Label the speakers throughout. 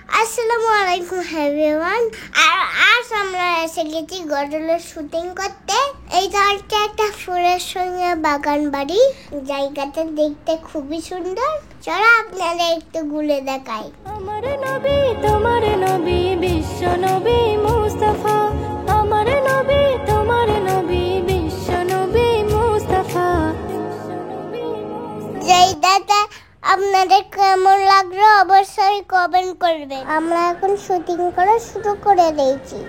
Speaker 1: আসসালামু আলাইকুম এভরিওয়ান। আর আজ আমরা এসে গেছি গজলের শুটিং করতে। এই জায়গাটা একটা ফুলের সঙ্গে বাগান বাড়ি, জায়গাটা দেখতে খুবই সুন্দর। চলো আপনাদের একটু ঘুরে দেখাই।
Speaker 2: আমার নবী তোমার নবী বিশ্ব নবী মুস্তাফা, আমার নবী তোমার নবী বিশ্ব নবী মুস্তাফা।
Speaker 1: জায়গাটা আপনাদের কেমন লাগলো অবশ্যই কমেন্ট করবেন। আমরা এখন শুটিং করা শুরু করে দিয়েছি।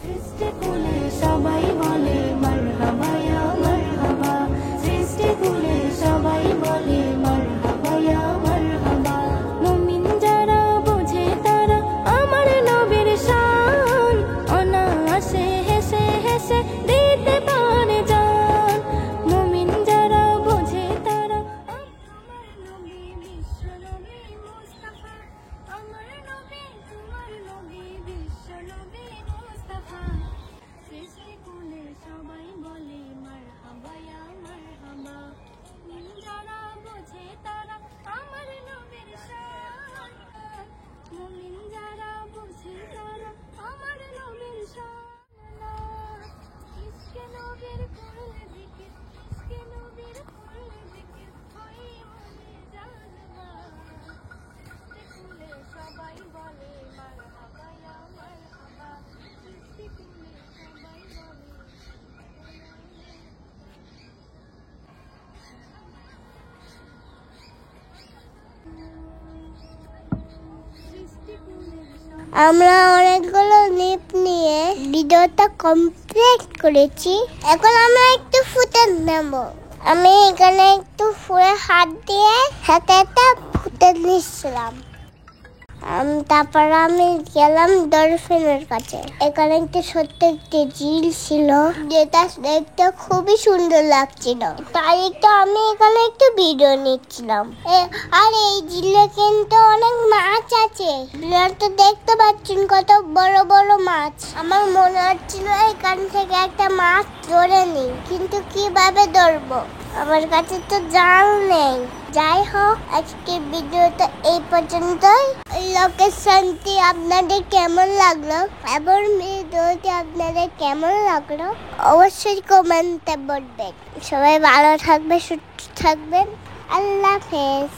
Speaker 2: সৃষ্টি কুলে সবাই বলে মারহাবা ইয়া মারহাবা, সৃষ্টি কুলে সবাই বলে মারহাবা ইয়া মারহাবা। মুমিন যারা বোঝে তারা আমার নবীর শান, অনায়াসে হেসে হেসে দিতে পারে জান। মুমিন যারা বোঝে তারা আমার নবী বিশ্ব নবী মুস্তাফা, আমার নবী তোমার নবী বিশ্ব নবী মুস্তাফা। সৃষ্টি কুলে সবাই বলে মারহাবা ইয়া মারহাবা, যারা বোঝে তারা আমার নবীর শান। মুমিন যারা বোঝে তারা আমার নবীর শান। ইশকে নবীর করলে জিকির, ইশকে নবীর করলে জিকির, হই মনে জালবা। সৃষ্টি কুলে সবাই বলে মারহাবা ইয়া মারহাবা, সৃষ্টি কুলে সবাই বলে।
Speaker 1: আমরা অনেকগুলো লিপ নিয়ে ভিডিওটা কমপ্লিট করেছি। এখন আমরা একটু ফুটেজ নেব। আমি এখানে একটু ফুলে হাত দিয়ে হাতে একটা ফুটেজ নিচ্ছিলাম। তারপর আমি গেলাম ডলফিনের কাছে। এখানে একটা সত্য একটি ঝিল ছিল, যেটা দেখতে খুবই সুন্দর লাগছিল। তাই একটু আমি এখানে একটু ভিডিও নিচ্ছিলাম। আর এই ঝিলে কিন্তু অনেক মাছ আছে। তো দেখতে পাচ্ছেন কত বড় বড় মাছ। আমার মনে হচ্ছিল এখান থেকে একটা মাছ ধরে নিই, কিন্তু কিভাবে ধরবো, আমার কাছে তো জাল নেই। যাই হোক, আজকের ভিডিওটা এই পর্যন্তই। লোকেশনটি আপনাদের কেমন লাগলো এবং ভিডিওটি আপনাদের কেমন লাগলো অবশ্যই কমেন্টে বলবেন। সবাই ভালো থাকবে, সুস্থ থাকবেন। আল্লাহ হাফেজ।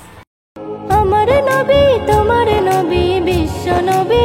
Speaker 2: আমার নবী তোমার নবী বিশ্ব নবী